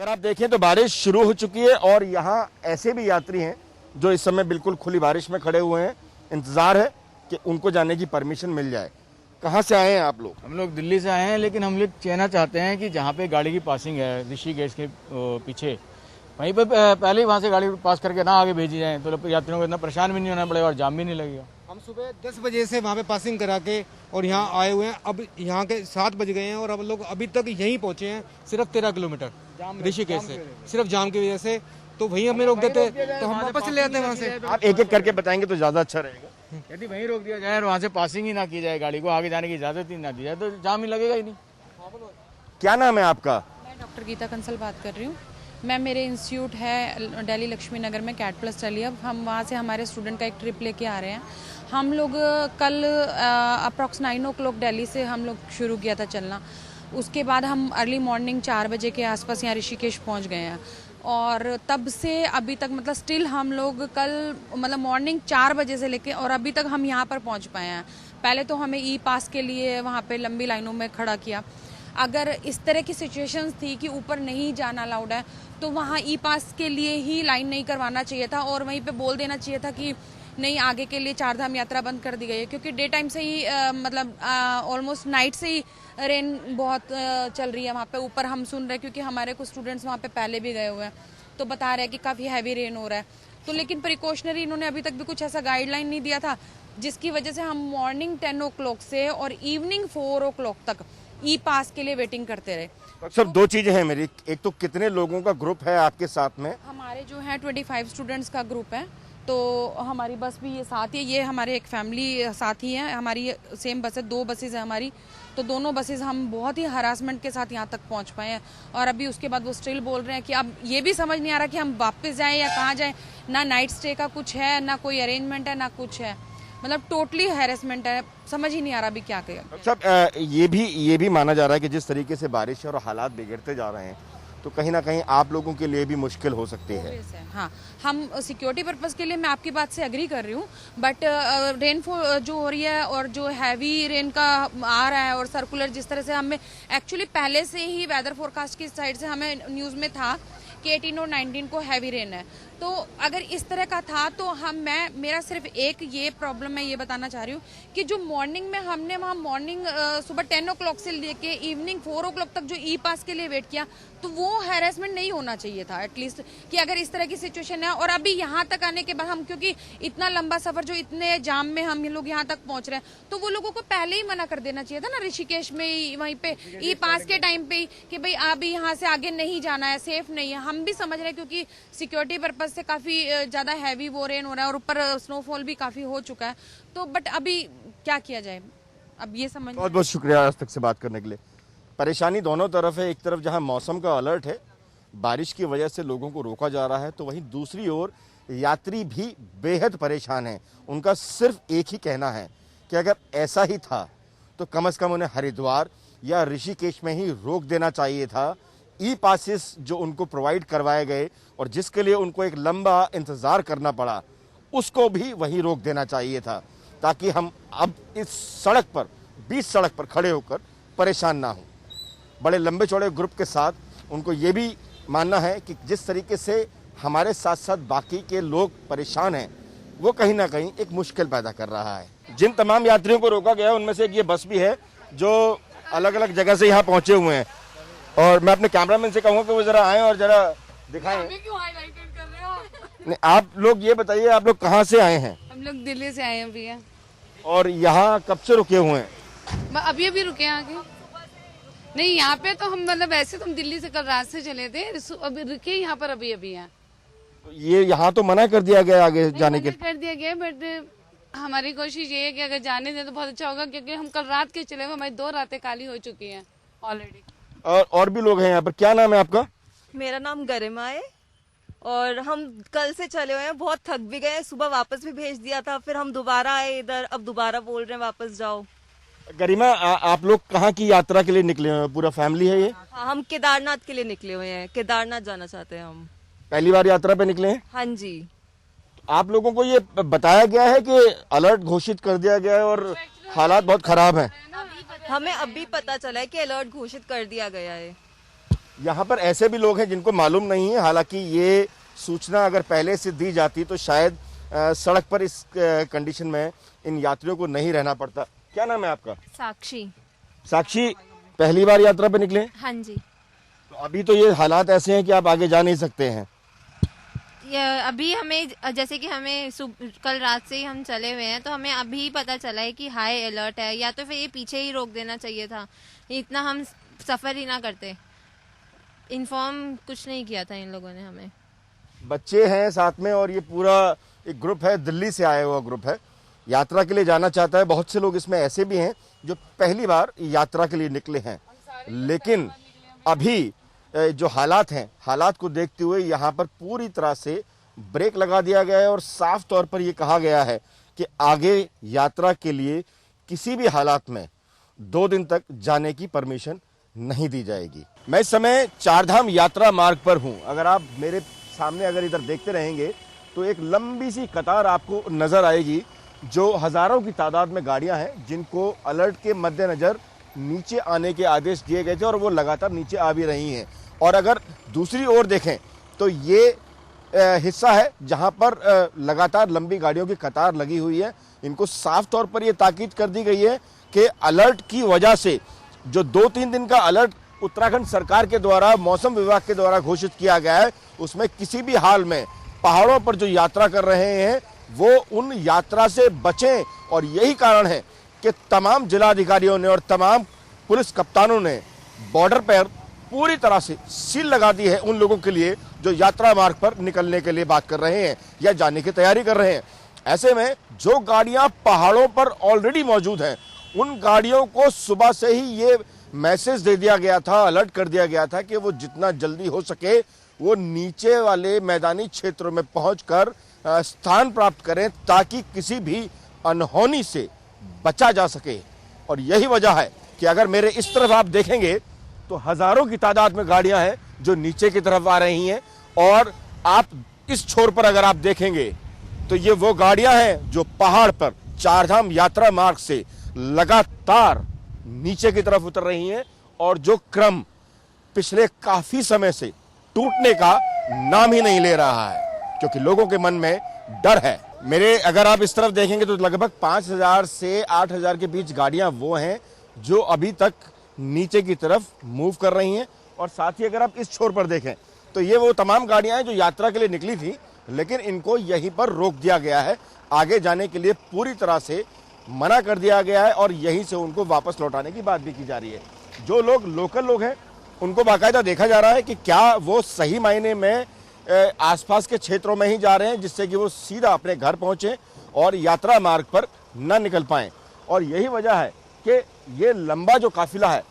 अगर आप देखें तो बारिश शुरू हो चुकी है और यहाँ ऐसे भी यात्री हैं जो इस समय बिल्कुल खुली बारिश में खड़े हुए हैं। इंतजार है कि उनको जाने की परमिशन मिल जाए। कहाँ से आए हैं आप लोग? हम लोग दिल्ली से आए हैं, लेकिन हम लोग कहना चाहते हैं कि जहाँ पे गाड़ी की पासिंग है ऋषिकेश के पीछे, वहीं पे पहले ही वहाँ से गाड़ी पास करके ना आगे भेजी जाए तो यात्रियों को इतना परेशान भी नहीं होना पड़ेगा और जाम भी नहीं लगेगा। हम सुबह 10 बजे से वहाँ पे पासिंग करा के और यहाँ आए हुए हैं। अब यहाँ के 7 बज गए हैं और अब लोग अभी तक यहीं पहुँचे हैं, सिर्फ 13 किलोमीटर ऋषिकेश से, सिर्फ जाम की वजह से। तो वहीं हमें रोक देते तो हम वापस चले जाते हैं वहाँ से। आप एक एक करके बताएंगे तो ज्यादा अच्छा रहेगा। यदि वहीं रोक दिया जाए और वहाँ से पासिंग ही ना की जाए, गाड़ी को आगे जाने की इजाजत ही ना दी जाए तो जाम ही लगेगा ही नहीं। क्या नाम है आपका? मैं डॉक्टर गीता कंसल बात कर रही हूँ। मैं मेरे इंस्टीट्यूट है दिल्ली लक्ष्मी नगर में कैट प्लस चली। अब हम वहाँ से हमारे स्टूडेंट का एक ट्रिप लेके आ रहे हैं। हम लोग कल अप्रॉक्स 9 o'clock दिल्ली से हम लोग शुरू किया था चलना। उसके बाद हम अर्ली मॉर्निंग 4 बजे के आसपास यहाँ ऋषिकेश पहुँच गए हैं और तब से अभी तक मतलब स्टिल हम लोग कल मतलब मॉर्निंग 4 बजे से लेके और अभी तक हम यहाँ पर पहुँच पाए हैं। पहले तो हमें ई पास के लिए वहाँ पे लंबी लाइनों में खड़ा किया। अगर इस तरह की सिचुएशंस थी कि ऊपर नहीं जाना अलाउड है तो वहाँ ई पास के लिए ही लाइन नहीं करवाना चाहिए था और वहीं पे बोल देना चाहिए था कि नहीं, आगे के लिए 4 धाम यात्रा बंद कर दी गई है। क्योंकि डे टाइम से ही मतलब ऑलमोस्ट नाइट से ही रेन बहुत चल रही है वहाँ पे। ऊपर हम सुन रहे हैं क्योंकि हमारे कुछ स्टूडेंट्स वहाँ पे पहले भी गए हुए हैं तो बता रहे हैं कि काफ़ी हैवी रेन हो रहा है। तो लेकिन प्रिकॉशनरी इन्होंने अभी तक भी कुछ ऐसा गाइडलाइन नहीं दिया था, जिसकी वजह से हम मॉर्निंग 10 o'clock से और इवनिंग 4 o'clock तक ई पास के लिए वेटिंग करते रहे। सब 2 चीजें हैं मेरी। एक तो कितने लोगों का ग्रुप है आपके साथ में? हमारे जो है 25 स्टूडेंट्स का ग्रुप है, तो हमारी बस भी ये साथ ही, ये हमारे एक फैमिली साथी हैं। हमारी सेम बस है, 2 बसेज है हमारी, तो दोनों बसेज हम बहुत ही हरासमेंट के साथ यहाँ तक पहुँच पाए हैं। और अभी उसके बाद वो स्टिल बोल रहे हैं कि अब ये भी समझ नहीं आ रहा कि हम वापस जाएं या कहाँ जाएं। ना नाइट स्टे का कुछ है, ना कोई अरेंजमेंट है, ना कुछ है। मतलब टोटली हैरेसमेंट है, समझ ही नहीं आ रहा अभी क्या करें। सब ये भी माना जा रहा है कि जिस तरीके से बारिश और हालात बिगड़ते जा रहे हैं तो कहीं ना कहीं आप लोगों के लिए भी मुश्किल हो सकती है। हाँ, हम सिक्योरिटी पर्पस के लिए मैं आपकी बात से एग्री कर रही हूँ, बट रेनफॉल जो हो रही है और जो हैवी रेन का आ रहा है और सर्कुलर जिस तरह से हमें एक्चुअली पहले से ही वेदर फोरकास्ट की साइड से हमें न्यूज़ में था कि 18 और 19 को हैवी रेन है। तो अगर इस तरह का था तो मेरा सिर्फ एक ये प्रॉब्लम मैं ये बताना चाह रही हूँ कि जो मॉर्निंग में हमने वहाँ मॉर्निंग सुबह 10 o'clock से लेके इवनिंग 4 o'clock तक जो ई पास के लिए वेट किया, तो वो हैरेसमेंट नहीं होना चाहिए था एटलीस्ट, कि अगर इस तरह की सिचुएशन है। और अभी यहाँ तक आने के बाद हम, क्योंकि इतना लंबा सफर जो इतने जाम में हम लोग यहाँ तक पहुँच रहे हैं, तो वो लोगों को पहले ही मना कर देना चाहिए था ना ऋषिकेश में ही, वहीं पे ई पास के टाइम पे ही, कि भाई अभी यहाँ से आगे नहीं जाना है, सेफ नहीं है। हम भी समझ रहे हैं क्योंकि सिक्योरिटी पर्पज से काफी ज्यादा हैवी वो रेन हो रहा है और ऊपर स्नोफॉल भी काफी हो चुका है, तो बट अभी क्या किया जाए, अब ये समझ। बहुत बहुत शुक्रिया आज तक से बात करने के लिए। परेशानी दोनों तरफ है। एक तरफ जहां मौसम का अलर्ट है, बारिश की वजह से लोगों को रोका जा रहा है, तो वहीं दूसरी ओर यात्री भी बेहद परेशान हैं। उनका सिर्फ एक ही कहना है कि अगर ऐसा ही था तो कम से कम उन्हें हरिद्वार या ऋषिकेश में ही रोक देना चाहिए था। ई पासेस जो उनको प्रोवाइड करवाए गए और जिसके लिए उनको एक लंबा इंतज़ार करना पड़ा, उसको भी वहीं रोक देना चाहिए था, ताकि हम अब इस सड़क पर, बीच सड़क पर खड़े होकर परेशान ना हों। बड़े लंबे चौड़े ग्रुप के साथ उनको ये भी मानना है कि जिस तरीके से हमारे साथ साथ बाकी के लोग परेशान हैं, वो कहीं ना कहीं एक मुश्किल पैदा कर रहा है। जिन तमाम यात्रियों को रोका गया उनमें से एक ये बस भी है जो अलग अलग जगह से यहाँ पहुँचे हुए हैं, और मैं अपने कैमरामैन से कहूँगा कि वो जरा आए और जरा दिखाएं। नहीं, आप लोग ये बताइए, आप लोग कहाँ से आए हैं? हम लोग दिल्ली से आए हैं भैया। और यहाँ कब से रुके हुए हैं? अभी रुके हैं आगे। नहीं, यहाँ पे तो हम मतलब ऐसे तो हम दिल्ली से कल रात से चले थे, अभी रुके यहाँ पर अभी हैं। तो ये यहाँ तो मना कर दिया गया आगे जाने के? कर दिया गया, बट हमारी कोशिश ये है कि अगर जाने दें तो बहुत अच्छा होगा, क्योंकि हम कल रात के चले हुए, हमारी 2 रातें खाली हो चुकी हैं ऑलरेडी। और भी लोग हैं यहाँ पर। क्या नाम है आपका? मेरा नाम गरिमा है और हम कल से चले हुए हैं, बहुत थक भी गए हैं। सुबह वापस भी भेज दिया था, फिर हम दोबारा आए इधर, अब दोबारा बोल रहे हैं वापस जाओ। गरिमा, आप लोग कहाँ की यात्रा के लिए निकले हुए हैं? पूरा फैमिली है ये? हाँ, हम केदारनाथ के लिए निकले हुए हैं, केदारनाथ जाना चाहते हैं हम। पहली बार यात्रा पे निकले हैं? हाँ जी। आप लोगों को ये बताया गया है कि अलर्ट घोषित कर दिया गया है और हालात बहुत खराब हैं? हमें अभी पता चला है कि अलर्ट घोषित कर दिया गया है। यहाँ पर ऐसे भी लोग हैं जिनको मालूम नहीं है, हालांकि ये सूचना अगर पहले से दी जाती तो शायद सड़क पर इस कंडीशन में इन यात्रियों को नहीं रहना पड़ता। क्या नाम है आपका? साक्षी। साक्षी, पहली बार यात्रा पे निकले? हाँ जी। तो अभी तो ये हालात ऐसे हैं कि आप आगे जा नहीं सकते हैं। अभी हमें, जैसे कि हमें कल रात से ही हम चले हुए हैं, तो हमें अभी पता चला है कि हाई अलर्ट है, या तो फिर ये पीछे ही रोक देना चाहिए था, इतना हम सफ़र ही ना करते। इन्फॉर्म कुछ नहीं किया था इन लोगों ने हमें। बच्चे हैं साथ में और ये पूरा एक ग्रुप है, दिल्ली से आया हुआ ग्रुप है, यात्रा के लिए जाना चाहता है। बहुत से लोग इसमें ऐसे भी हैं जो पहली बार यात्रा के लिए निकले हैं, लेकिन अभी जो हालात हैं, हालात को देखते हुए यहाँ पर पूरी तरह से ब्रेक लगा दिया गया है और साफ तौर पर यह कहा गया है कि आगे यात्रा के लिए किसी भी हालात में 2 दिन तक जाने की परमिशन नहीं दी जाएगी। मैं इस समय चारधाम यात्रा मार्ग पर हूं। अगर आप मेरे सामने अगर इधर देखते रहेंगे तो एक लंबी सी कतार आपको नजर आएगी, जो हजारों की तादाद में गाड़ियां हैं जिनको अलर्ट के मद्देनजर नीचे आने के आदेश दिए गए थे और वो लगातार नीचे आ भी रही हैं। और अगर दूसरी ओर देखें तो ये हिस्सा है जहां पर लगातार लंबी गाड़ियों की कतार लगी हुई है। इनको साफ तौर पर यह ताकीद कर दी गई है कि अलर्ट की वजह से जो 2-3 दिन का अलर्ट उत्तराखंड सरकार के द्वारा, मौसम विभाग के द्वारा घोषित किया गया है, उसमें किसी भी हाल में पहाड़ों पर जो यात्रा कर रहे हैं वो उन यात्रा से बचें। और यही कारण है कि तमाम जिलाधिकारियों ने और तमाम पुलिस कप्तानों ने बॉर्डर पर पूरी तरह से सील लगा दी है उन लोगों के लिए जो यात्रा मार्ग पर निकलने के लिए बात कर रहे हैं या जाने की तैयारी कर रहे हैं। ऐसे में जो गाड़ियां पहाड़ों पर ऑलरेडी मौजूद हैं, उन गाड़ियों को सुबह से ही ये मैसेज दे दिया गया था, अलर्ट कर दिया गया था कि वो जितना जल्दी हो सके वो नीचे वाले मैदानी क्षेत्रों में पहुंचकर स्थान प्राप्त करें ताकि किसी भी अनहोनी से बचा जा सके। और यही वजह है कि अगर मेरे इस तरफ आप देखेंगे तो हजारों की तादाद में गाड़ियां हैं जो नीचे की तरफ आ रही हैं, और आप इस छोर पर अगर आप देखेंगे तो ये वो गाड़ियां हैं जो पहाड़ पर चारधाम यात्रा मार्ग से लगातार नीचे की तरफ उतर रही हैं, और जो क्रम पिछले काफी समय से टूटने का नाम ही नहीं ले रहा है, क्योंकि लोगों के मन में डर है। मेरे अगर आप इस तरफ देखेंगे तो लगभग 5000 से 8000 के बीच गाड़ियां वो हैं जो अभी तक नीचे की तरफ मूव कर रही हैं। और साथ ही अगर आप इस छोर पर देखें तो ये वो तमाम गाड़ियां हैं जो यात्रा के लिए निकली थी, लेकिन इनको यहीं पर रोक दिया गया है, आगे जाने के लिए पूरी तरह से मना कर दिया गया है, और यहीं से उनको वापस लौटाने की बात भी की जा रही है। जो लोग लोकल लोग हैं उनको बाकायदा देखा जा रहा है कि क्या वो सही मायने में आसपास के क्षेत्रों में ही जा रहे हैं, जिससे कि वो सीधा अपने घर पहुंचे और यात्रा मार्ग पर न निकल पाएं। और यही वजह है कि ये लंबा जो काफिला है,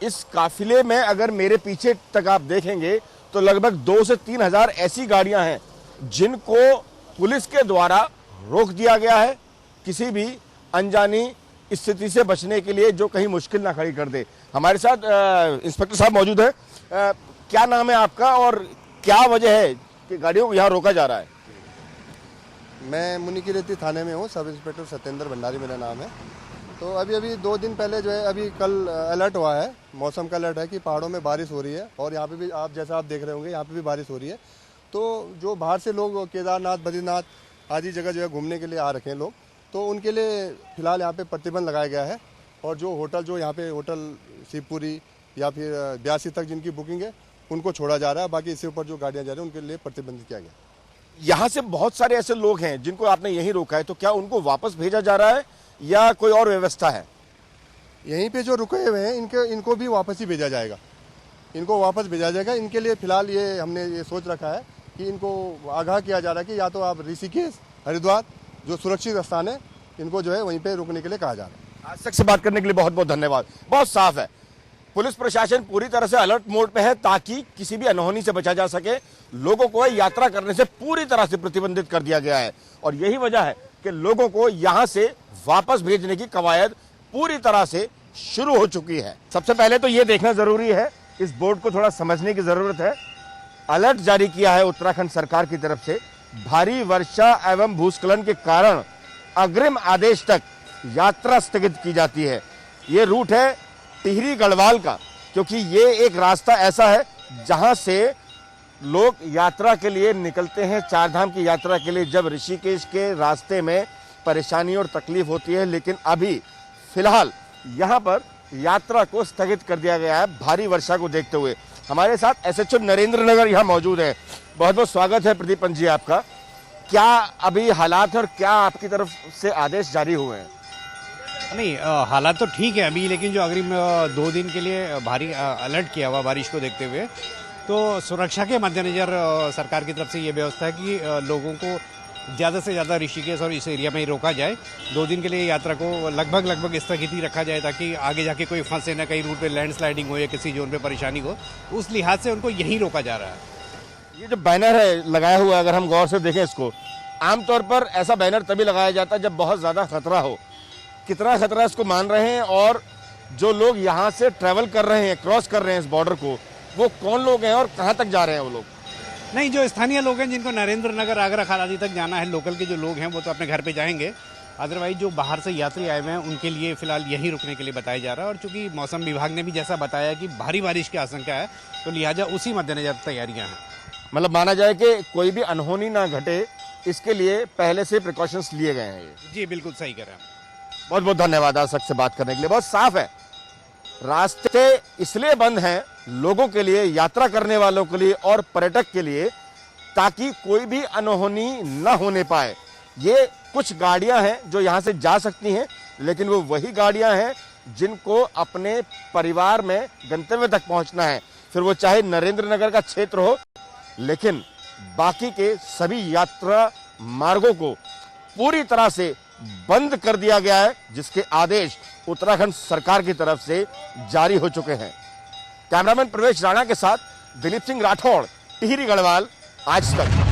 इस काफिले में अगर मेरे पीछे तक आप देखेंगे तो लगभग 2 से 3 हजार ऐसी गाड़ियां हैं जिनको पुलिस के द्वारा रोक दिया गया है, किसी भी अनजानी स्थिति से बचने के लिए जो कहीं मुश्किल ना खड़ी कर दे। हमारे साथ इंस्पेक्टर साहब मौजूद हैं। क्या नाम है आपका और क्या वजह है कि गाड़ियों को यहाँ रोका जा रहा है? मैं मुनिकीरेती थाने में हूँ, सब इंस्पेक्टर सत्येंद्र भंडारी मेरा नाम है। तो अभी 2 दिन पहले जो है, अभी कल अलर्ट हुआ है, मौसम का अलर्ट है कि पहाड़ों में बारिश हो रही है, और यहाँ पे भी आप जैसा आप देख रहे होंगे यहाँ पे भी बारिश हो रही है। तो जो बाहर से लोग केदारनाथ, बद्रीनाथ आदि जगह जो है घूमने के लिए आ रखे हैं लोग, तो उनके लिए फिलहाल यहाँ पे प्रतिबंध लगाया गया है। और जो होटल, जो यहाँ पे होटल शिवपुरी या फिर ब्यासी तक जिनकी बुकिंग है उनको छोड़ा जा रहा है, बाकी इससे ऊपर जो गाड़ियाँ जा रही हैं उनके लिए प्रतिबंधित किया गया। यहाँ से बहुत सारे ऐसे लोग हैं जिनको आपने यहीं रोका है, तो क्या उनको वापस भेजा जा रहा है या कोई और व्यवस्था है? यहीं पे जो रुके हुए हैं इनको भी वापस ही भेजा जाएगा, इनको वापस भेजा जाएगा। इनके लिए फिलहाल ये हमने ये सोच रखा है कि इनको आगाह किया जा रहा है कि या तो आप ऋषिकेश, हरिद्वार जो सुरक्षित स्थान है, इनको जो है वहीं पे रुकने के लिए कहा जा रहा है। आज तक से बात करने के लिए बहुत बहुत धन्यवाद। बहुत साफ है, पुलिस प्रशासन पूरी तरह से अलर्ट मोड पे है ताकि किसी भी अनहोनी से बचा जा सके। लोगों को यात्रा करने से पूरी तरह से प्रतिबंधित कर दिया गया है, और यही वजह है कि लोगों को यहां से वापस भेजने की कवायद पूरी तरह से शुरू हो चुकी है। सबसे पहले तो यह देखना जरूरी है, इस बोर्ड को थोड़ा समझने की जरूरत है। अलर्ट जारी किया है उत्तराखंड सरकार की तरफ से, भारी वर्षा एवं भूस्खलन के कारण अग्रिम आदेश तक यात्रा स्थगित की जाती है। ये रूट है टिहरी गढ़वाल का, क्योंकि ये एक रास्ता ऐसा है जहां से लोग यात्रा के लिए निकलते हैं, चार धाम की यात्रा के लिए, जब ऋषिकेश के रास्ते में परेशानी और तकलीफ होती है। लेकिन अभी फिलहाल यहाँ पर यात्रा को स्थगित कर दिया गया है भारी वर्षा को देखते हुए। हमारे साथ एसएचओ नरेंद्र नगर यहाँ मौजूद है। बहुत बहुत स्वागत है प्रदीपन जी आपका। क्या अभी हालात और क्या आपकी तरफ से आदेश जारी हुए हैं? नहीं, हालात तो ठीक है अभी, लेकिन जो अग्रिम 2 दिन के लिए भारी अलर्ट किया हुआ बारिश को देखते हुए, तो सुरक्षा के मद्देनजर सरकार की तरफ से ये व्यवस्था है कि लोगों को ज़्यादा से ज़्यादा ऋषिकेश और इस एरिया में ही रोका जाए। 2 दिन के लिए यात्रा को लगभग स्थगित ही रखा जाए, ताकि आगे जाके कोई फंसे ना, कहीं रूट पे लैंडस्लाइडिंग हो या किसी जोन पे परेशानी हो। उस लिहाज से उनको यहीं रोका जा रहा है। ये जो बैनर है लगाया हुआ है, अगर हम गौर से देखें इसको, आमतौर पर ऐसा बैनर तभी लगाया जाता है जब बहुत ज़्यादा खतरा हो। कितना खतरा इसको मान रहे हैं, और जो लोग यहाँ से ट्रैवल कर रहे हैं, क्रॉस कर रहे हैं इस बॉर्डर को, वो कौन लोग हैं और कहाँ तक जा रहे हैं वो लोग? नहीं, जो स्थानीय लोग हैं जिनको नरेंद्र नगर आगरा खालादी तक जाना है, लोकल के जो लोग हैं वो तो अपने घर पे जाएंगे। अदरवाइज जो बाहर से यात्री आए हुए हैं उनके लिए फिलहाल यहीं रुकने के लिए बताया जा रहा है। और चूंकि मौसम विभाग ने भी जैसा बताया कि भारी बारिश की आशंका है, तो लिहाजा उसी मद्देनजर तैयारियां हैं। मतलब माना जाए कि कोई भी अनहोनी ना घटे, इसके लिए पहले से प्रिकॉशंस लिए गए हैं। ये जी बिल्कुल सही कह रहे हैं। बहुत बहुत धन्यवाद आज तक से बात करने के लिए। बहुत साफ है, रास्ते इसलिए बंद हैं लोगों के लिए, यात्रा करने वालों के लिए और पर्यटक के लिए, ताकि कोई भी अनहोनी न होने पाए। ये कुछ गाड़ियां हैं जो यहां से जा सकती हैं, लेकिन वो वही गाड़ियां हैं जिनको अपने परिवार में गंतव्य तक पहुंचना है, फिर वो चाहे नरेंद्र नगर का क्षेत्र हो। लेकिन बाकी के सभी यात्रा मार्गों को पूरी तरह से बंद कर दिया गया है, जिसके आदेश उत्तराखंड सरकार की तरफ से जारी हो चुके हैं। कैमरामैन प्रवेश राणा के साथ दिलीप सिंह राठौड़, टिहरी गढ़वाल, आज तक।